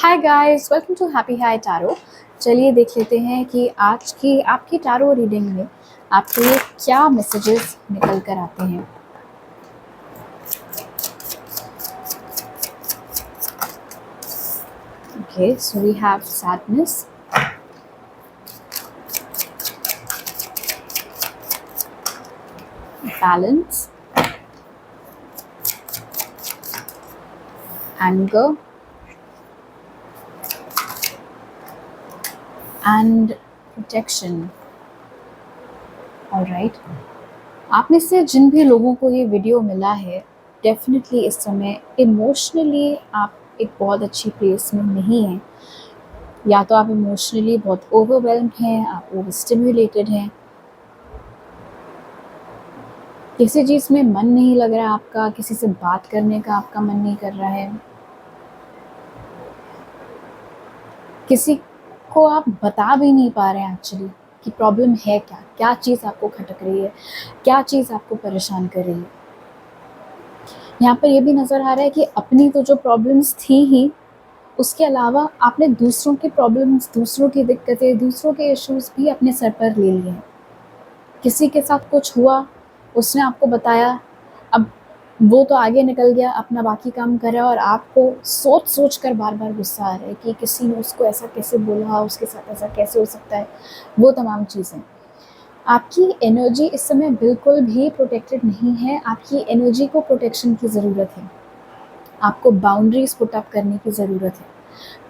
Hi guys, welcome to happy high tarot. चलिए देख लेते हैं कि आज की आपकी टैरो रीडिंग में आपके लिए क्या मैसेजेस निकल कर आते हैं। Okay, so we have sadness, balance, anger and protection. Alright, आप में से जिन भी लोगों को ये वीडियो मिला है, डेफिनेटली इस समय इमोशनली आप एक बहुत अच्छी प्लेस में नहीं हैं। या तो आप इमोशनली बहुत ओवरवेल्म्ड हैं, आप ओवर स्टिम्युलेटेड हैं, किसी चीज़ में मन नहीं लग रहा है आपका, किसी से बात करने का आपका मन नहीं कर रहा है, किसी को आप बता भी नहीं पा रहे हैं एक्चुअली कि प्रॉब्लम है क्या, क्या चीज़ आपको खटक रही है, क्या चीज़ आपको परेशान कर रही है। यहाँ पर ये भी नज़र आ रहा है कि अपनी तो जो प्रॉब्लम्स थी ही, उसके अलावा आपने दूसरों की प्रॉब्लम्स, दूसरों की दिक्कतें, दूसरों के इश्यूज़ भी अपने सर पर ले लिए हैं। किसी के साथ कुछ हुआ, उसने आपको बताया, अब वो तो आगे निकल गया, अपना बाकी काम कर रहा है और आपको सोच सोच कर बार बार गुस्सा आ रहा है कि किसी ने उसको ऐसा कैसे बोला, उसके साथ ऐसा कैसे हो सकता है, वो तमाम चीज़ें। आपकी एनर्जी इस समय बिल्कुल भी प्रोटेक्टेड नहीं है। आपकी एनर्जी को प्रोटेक्शन की ज़रूरत है, आपको बाउंड्रीज पुट अप करने की ज़रूरत है।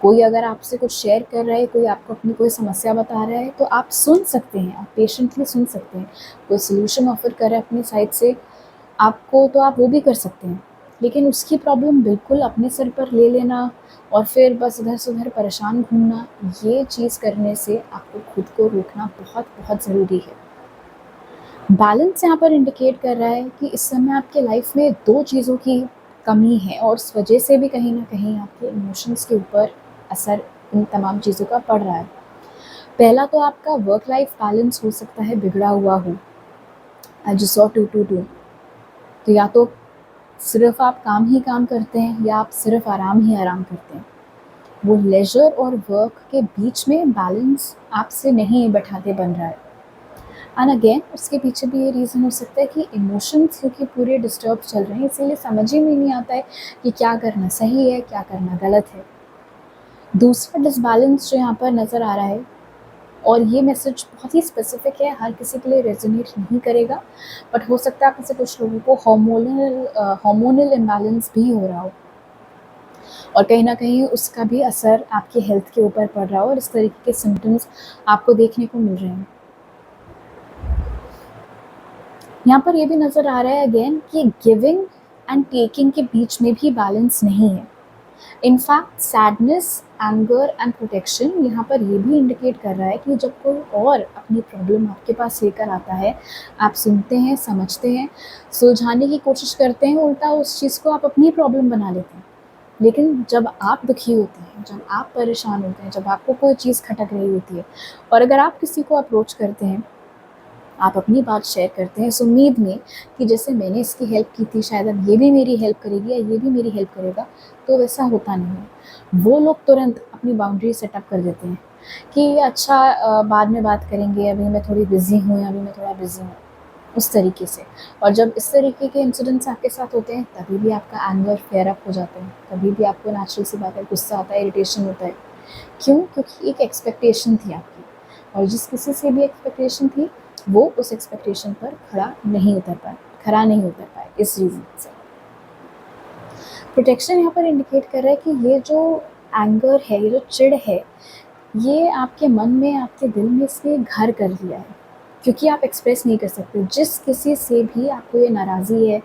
कोई अगर आपसे कुछ शेयर कर रहा है, कोई आपको अपनी कोई समस्या बता रहा है, तो आप सुन सकते हैं, आप पेशेंटली सुन सकते हैं। कोई सोल्यूशन ऑफर कर रहा है अपनी साइड से आपको, तो आप वो भी कर सकते हैं। लेकिन उसकी प्रॉब्लम बिल्कुल अपने सर पर ले लेना और फिर बस इधर से उधर परेशान घूमना, ये चीज़ करने से आपको खुद को रोकना बहुत बहुत ज़रूरी है। बैलेंस यहाँ पर इंडिकेट कर रहा है कि इस समय आपके लाइफ में दो चीज़ों की कमी है और उस वजह से भी कहीं ना कहीं आपके इमोशंस के ऊपर असर इन तमाम चीज़ों का पड़ रहा है। पहला तो आपका वर्क लाइफ बैलेंस हो सकता है बिगड़ा हुआ हो, जो 100-2-2-2। तो या तो सिर्फ आप काम ही काम करते हैं या आप सिर्फ आराम ही आराम करते हैं। वो लेजर और वर्क के बीच में बैलेंस आपसे नहीं बैठाते बन रहा है। एंड अगेन उसके पीछे भी ये रीज़न हो सकता है कि इमोशंस क्योंकि पूरे डिस्टर्ब चल रहे हैं, इसीलिए समझ ही में नहीं आता है कि क्या करना सही है, क्या करना गलत है। दूसरा डिसबैलेंस जो यहाँ पर नज़र आ रहा है, और ये मैसेज बहुत ही स्पेसिफिक है, हर किसी के लिए रेजोनेट नहीं करेगा, बट हो सकता है आप में से कुछ लोगों को हार्मोनल इम्बैलेंस भी हो रहा हो और कहीं ना कहीं उसका भी असर आपकी हेल्थ के ऊपर पड़ रहा हो और इस तरीके के सिम्टम्स आपको देखने को मिल रहे हैं। यहाँ पर ये भी नज़र आ रहा है अगेन कि गिविंग एंड टेकिंग के बीच में भी बैलेंस नहीं है। In fact sadness, anger and protection यहाँ पर ये भी इंडिकेट कर रहा है कि जब कोई और अपनी प्रॉब्लम आपके पास लेकर आता है, आप सुनते हैं, समझते हैं, सुलझाने की कोशिश करते हैं, उल्टा उस चीज़ को आप अपनी प्रॉब्लम बना लेते हैं। लेकिन जब आप दुखी होते हैं, जब आप परेशान होते हैं, जब आपको कोई चीज़ खटक रही होती है और अगर आप किसी को अप्रोच करते हैं, आप अपनी बात शेयर करते हैं इस उम्मीद में कि जैसे मैंने इसकी हेल्प की थी, शायद अब ये भी मेरी हेल्प करेगी या ये भी मेरी हेल्प करेगा, तो वैसा होता नहीं है। वो लोग तुरंत अपनी बाउंड्री सेटअप कर देते हैं कि अच्छा बाद में बात करेंगे, अभी मैं थोड़ी बिज़ी हूँ या अभी मैं थोड़ा बिज़ी हूँ, उस तरीके से। और जब इस तरीके के इंसिडेंट्स आपके साथ होते हैं, तभी भी आपका एंगर फेयर अप हो जाता है, तभी भी आपको नेचुरल सी बात है, गुस्सा आता है, इरिटेशन होता है। क्यों? क्योंकि एक एक्सपेक्टेशन थी आपकी और जिस किसी से भी एक्सपेक्टेशन थी, वो उस एक्सपेक्टेशन पर खरा नहीं उतर पाए इस रीज़न से। प्रोटेक्शन यहाँ पर इंडिकेट कर रहा है कि ये जो एंगर है, ये जो चिढ़ है, ये आपके मन में, आपके दिल में इसने घर कर लिया है क्योंकि आप एक्सप्रेस नहीं कर सकते। जिस किसी से भी आपको ये नाराज़ी है,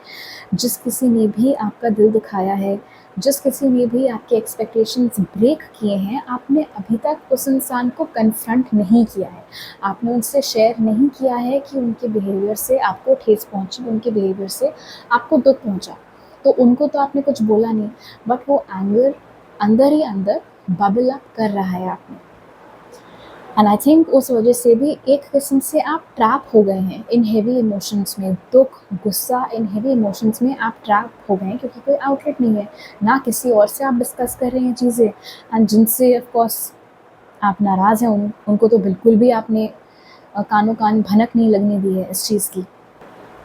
जिस किसी ने भी आपका दिल दुखाया है, जिस किसी ने भी आपके एक्सपेक्टेशंस ब्रेक किए हैं, आपने अभी तक उस इंसान को कन्फ्रंट नहीं किया है। आपने उनसे शेयर नहीं किया है कि उनके बिहेवियर से आपको ठेस पहुंची, उनके बिहेवियर से आपको दुख पहुंचा। तो उनको तो आपने कुछ बोला नहीं, बट वो एंगर अंदर ही अंदर बबल अप कर रहा है आप में। एंड आई थिंक उस वजह से भी एक किस्म से आप ट्रैप हो गए हैं इन हेवी इमोशंस में, दुख, गुस्सा, इन हेवी इमोशंस में आप ट्रैप हो गए हैं, क्योंकि कोई आउटलेट नहीं है, ना किसी और से आप डिस्कस कर रहे हैं चीज़ें, एंड जिनसे ऑफ कोर्स आप नाराज़ हैं उनको तो बिल्कुल भी आपने कानों कान भनक नहीं लगने दी है इस चीज़ की।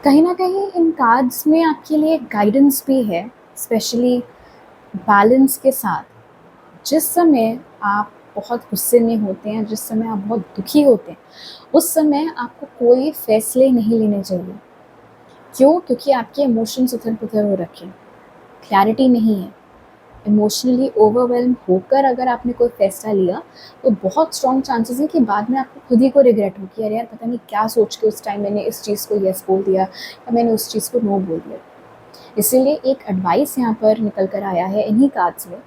कहीं न कहीं इन कार्ड्स में आपके लिए गाइडेंस भी है, स्पेशली बैलेंस के साथ। जिस समय आप बहुत गुस्से में होते हैं, जिस समय आप बहुत दुखी होते हैं, उस समय आपको कोई फ़ैसले नहीं लेने चाहिए। क्यों? क्योंकि आपके इमोशंस उथल-पुथल हो रखे हैं, क्लैरिटी नहीं है। इमोशनली ओवरवेल्म होकर अगर आपने कोई फ़ैसला लिया, तो बहुत स्ट्रॉन्ग चांसेस है कि बाद में आपको खुद ही को रिग्रेट हो कि अरे यार, पता नहीं क्या सोच के उस टाइम मैंने इस चीज़ को येस बोल दिया या मैंने उस चीज़ को नो बोल दिया। इसीलिए एक एडवाइस यहाँ पर निकल कर आया है इन्हीं कार्ड्स में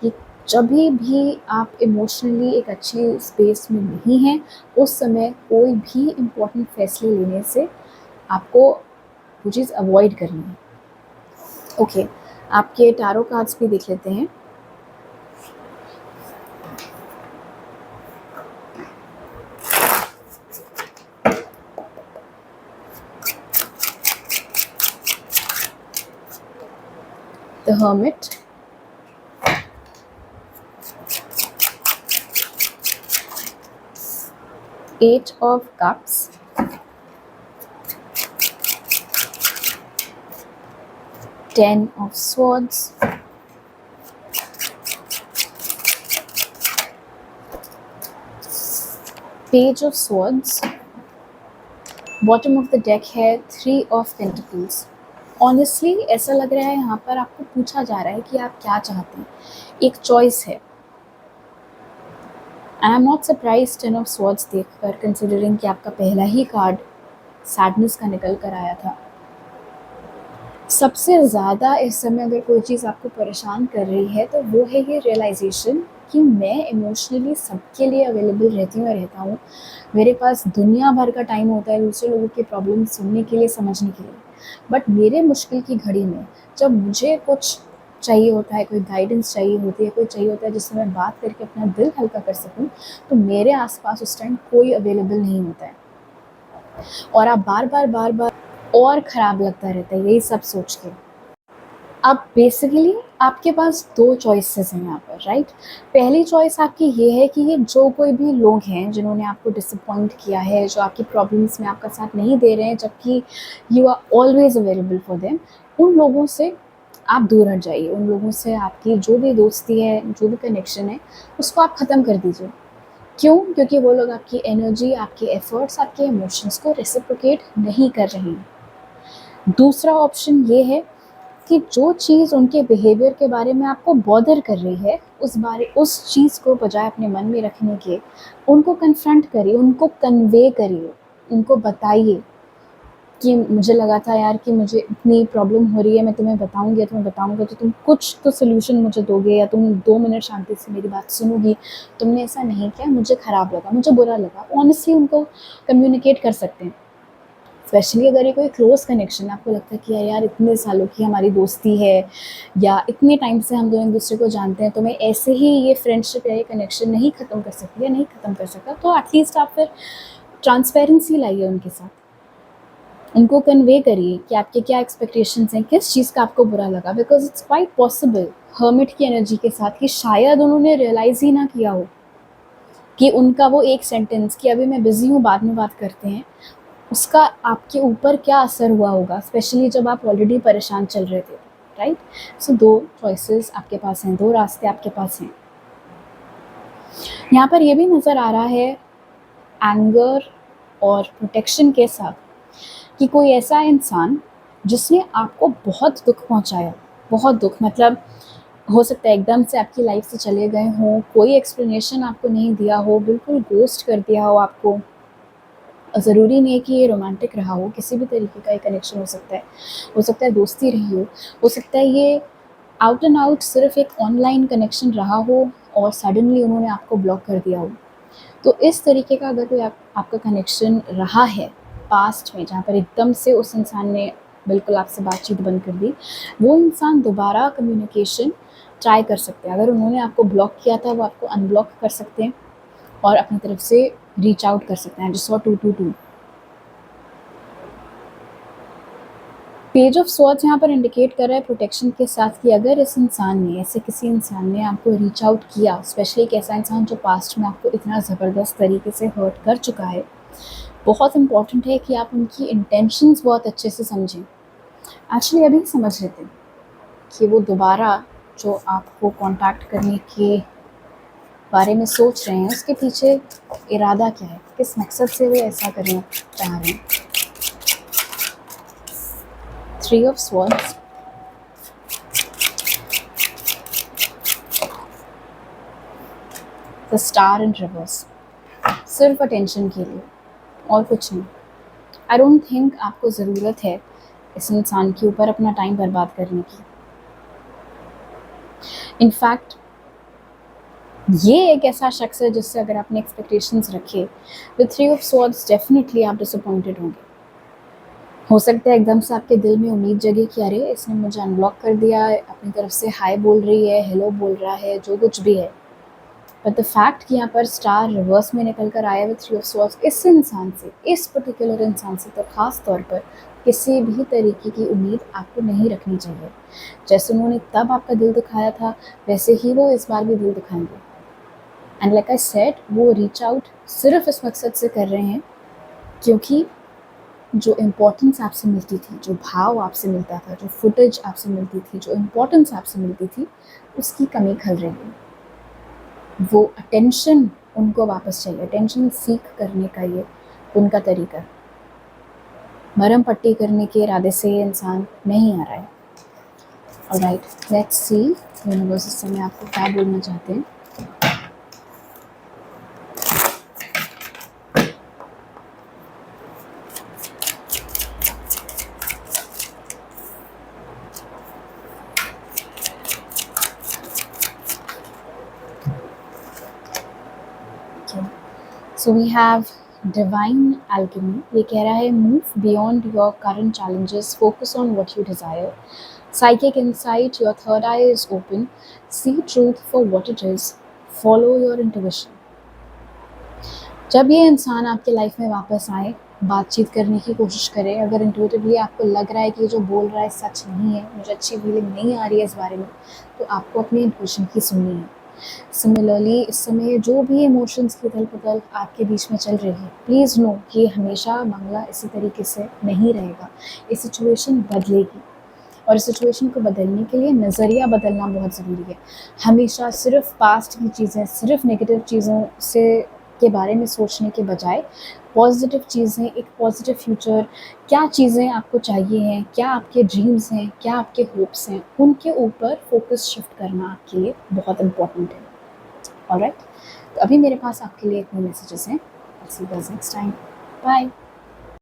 कि जभी भी आप इमोशनली एक अच्छी स्पेस में नहीं हैं, उस समय कोई भी इम्पोर्टेंट फ़ैसले लेने से आपको वो चीज़ अवॉइड करनी है। ओके, आपके टैरो कार्ड्स भी देख लेते हैं। The hermit, eight of cups, ten of swords, page of swords, bottom of the deck है थ्री ऑफ पेंटिकल्स। ऑनेस्टली ऐसा लग रहा है यहाँ पर आपको पूछा जा रहा है कि आप क्या चाहते हैं, एक चॉइस है। And I am not surprise ten of swords देखकर, कंसिडरिंग कि आपका पहला ही कार्ड सैडनेस का निकल कर आया था। सबसे ज़्यादा इस समय अगर कोई चीज़ आपको परेशान कर रही है तो वो है ये रियलाइजेशन कि मैं इमोशनली सबके लिए अवेलेबल रहती हूँ और रहता हूँ। मेरे पास दुनिया भर का टाइम होता है दूसरे लोगों की प्रॉब्लम सुनने के लिए, समझने के लिए, बट मेरे मुश्किल की घड़ी में जब मुझे कुछ चाहिए होता है, कोई गाइडेंस चाहिए होती है, कोई चाहिए होता है जिससे मैं बात करके अपना दिल हल्का कर सकूँ, तो मेरे आसपास उस टाइम कोई अवेलेबल नहीं होता है और आप बार-बार और ख़राब लगता रहता है यही सब सोच के। अब बेसिकली आपके पास 2 चॉइसेस हैं यहाँ पर, राइट? पहली चॉइस आपकी ये है कि ये जो कोई भी लोग हैं जिन्होंने आपको डिसअपॉइंट किया है, जो आपकी प्रॉब्लम्स में आपका साथ नहीं दे रहे हैं जबकि you are always available for them, उन लोगों से आप दूर हट जाइए। उन लोगों से आपकी जो भी दोस्ती है, जो भी कनेक्शन है, उसको आप ख़त्म कर दीजिए। क्यों? क्योंकि वो लोग आपकी एनर्जी, आपके एफ़र्ट्स, आपके इमोशंस को रेसिप्रोकेट नहीं कर रहे हैं। दूसरा ऑप्शन ये है कि जो चीज़ उनके बिहेवियर के बारे में आपको बॉदर कर रही है, उस चीज़ को बजाय अपने मन में रखने के उनको कन्फ्रंट करिए, उनको कन्वे करिए, उनको बताइए कि मुझे लगा था यार कि मुझे इतनी प्रॉब्लम हो रही है, मैं तुम्हें बताऊँगी या तुम्हें बताऊँगा तो तुम कुछ तो सॉल्यूशन मुझे दोगे या तुम 2 मिनट शांति से मेरी बात सुनोगी। तुमने ऐसा नहीं किया, मुझे ख़राब लगा, मुझे बुरा लगा। ऑनेस्टली उनको कम्युनिकेट कर सकते हैं। स्पेशली अगर ये कोई क्लोज़ कनेक्शन है, आपको लगता है कि यार इतने सालों की हमारी दोस्ती है या इतने टाइम से हम दोनों एक-दूसरे को जानते हैं, तो मैं ऐसे ही ये फ्रेंडशिप या ये कनेक्शन नहीं ख़त्म कर सकती या नहीं ख़त्म कर सकता, तो एटलीस्ट आप फिर ट्रांसपेरेंसी लाइए उनके साथ। उनको कन्वे करिए कि आपके क्या एक्सपेक्टेशंस हैं, किस चीज़ का आपको बुरा लगा, because it's quite possible hermit की एनर्जी के साथ कि शायद उन्होंने रियलाइज़ ही ना किया हो कि उनका वो एक सेंटेंस कि अभी मैं बिज़ी हूँ, बाद में बात करते हैं, उसका आपके ऊपर क्या असर हुआ होगा, स्पेशली जब आप ऑलरेडी परेशान चल रहे थे, राइट? सो 2 चॉइसेस आपके पास हैं, 2 रास्ते आपके पास हैं। यहाँ पर ये भी नज़र आ रहा है एंगर और प्रोटेक्शन के साथ कि कोई ऐसा इंसान जिसने आपको बहुत दुःख पहुँचाया, बहुत दुःख, मतलब हो सकता है एकदम से आपकी लाइफ से चले गए हों, कोई एक्सप्लेनेशन आपको नहीं दिया हो, बिल्कुल गोस्ट कर दिया हो आपको। ज़रूरी नहीं है कि ये रोमांटिक रहा हो, किसी भी तरीके का ये कनेक्शन हो सकता है दोस्ती रही हो सकता है ये आउट एंड आउट सिर्फ़ एक ऑनलाइन कनेक्शन रहा हो और सडनली उन्होंने आपको ब्लॉक कर दिया हो। तो इस तरीके का अगर कोई आपका कनेक्शन रहा है पास्ट में, जहाँ पर एकदम से उस इंसान ने बिल्कुल आपसे बातचीत बंद कर दी, वो इंसान दोबारा कम्युनिकेशन ट्राई कर सकते हैं। अगर उन्होंने आपको ब्लॉक किया था, वो आपको अनब्लॉक कर सकते हैं। और अपनी तरफ से रीच आउट कर सकते हैं। Just saw 222। Page of swords यहाँ पर इंडिकेट कर रहा है प्रोटेक्शन के साथ कि अगर इस इंसान ने, ऐसे किसी इंसान ने आपको रीच आउट किया, स्पेशली एक ऐसा इंसान जो पास्ट में आपको इतना ज़बरदस्त तरीके से हर्ट कर चुका है, बहुत इंपॉर्टेंट है कि आप उनकी इंटेंशंस बहुत अच्छे से समझें। एक्चुअली अभी समझ लेते हैं कि वो दोबारा जो आपको कांटेक्ट करने के बारे में सोच रहे हैं, उसके पीछे इरादा क्या है, किस मकसद से वो ऐसा करना चाह रहे हैं। 3 of swords, the star in reverse, सिर्फ अटेंशन के लिए और कुछ नहीं। आई डोंट थिंक आपको ज़रूरत है इस इंसान के ऊपर अपना टाइम बर्बाद करने की। इनफैक्ट ये एक ऐसा शख्स है जिससे अगर आपने एक्सपेक्टेशंस रखे, विद 3 ऑफ स्वॉर्ड्स डेफिनेटली आप डिसअपॉइंटेड होंगे। हो सकता है एकदम से आपके दिल में उम्मीद जगे कि अरे इसने मुझे अनब्लॉक कर दिया, अपनी तरफ से हाय बोल रही है, हेलो बोल रहा है, जो कुछ भी है। बट द फैक्ट कि यहाँ पर स्टार रिवर्स में निकल कर आया विद 3 ऑफ स्वॉर्ड्स, इस इंसान से, इस पर्टिकुलर इंसान से तो ख़ास तौर पर किसी भी तरीके की उम्मीद आपको नहीं रखनी चाहिए। जैसे उन्होंने तब आपका दिल दुखाया था, वैसे ही वो इस बार भी दिल दुखाएंगे। एंड लाइक आई सेड, वो रीच आउट सिर्फ इस मकसद से कर रहे हैं क्योंकि जो इम्पोर्टेंस आपसे मिलती थी, जो भाव आपसे मिलता था, जो फुटेज आपसे मिलती थी, जो इम्पोर्टेंस आपसे मिलती थी, उसकी कमी खल रही है। वो अटेंशन उनको वापस चाहिए, अटेंशन सीख करने का ये उनका तरीका। मरहम पट्टी करने के इरादे से ये इंसान नहीं आ रहा है। ऑलराइट, लेट्स सी यूनिवर्स इस समय आपको क्या बोलना चाहते हैं। So we have divine alchemy. ये कह रहा है move beyond your current challenges, focus on what you desire, psychic insight, your third eye is open, see truth for what it is, follow your intuition। जब ये इंसान आपके life में वापस आए, बातचीत करने की कोशिश करे, अगर इंट्यूटिवली आपको लग रहा है कि जो बोल रहा है सच नहीं है, मुझे अच्छी फीलिंग नहीं आ रही है इस बारे में, तो आपको अपनी इंट्यूशन की सुननी है। सिमिलरली इस समय जो भी इमोशंस की उथल पुथल आपके बीच में चल रही है, प्लीज़ नो कि हमेशा मामला इसी तरीके से नहीं रहेगा। ये सिचुएशन बदलेगी और इस सिचुएशन को बदलने के लिए नज़रिया बदलना बहुत ज़रूरी है। हमेशा सिर्फ पास्ट की चीज़ें, सिर्फ नेगेटिव चीज़ों से के बारे में सोचने के बजाय पॉजिटिव चीज़ें, एक पॉजिटिव फ्यूचर, क्या चीज़ें आपको चाहिए हैं, क्या आपके ड्रीम्स हैं, क्या आपके होप्स हैं, उनके ऊपर फोकस शिफ्ट करना आपके लिए बहुत इम्पॉर्टेंट है। ऑलराइट, तो अभी मेरे पास आपके लिए इतने मैसेजेस हैं। I'll see you guys next time. Bye.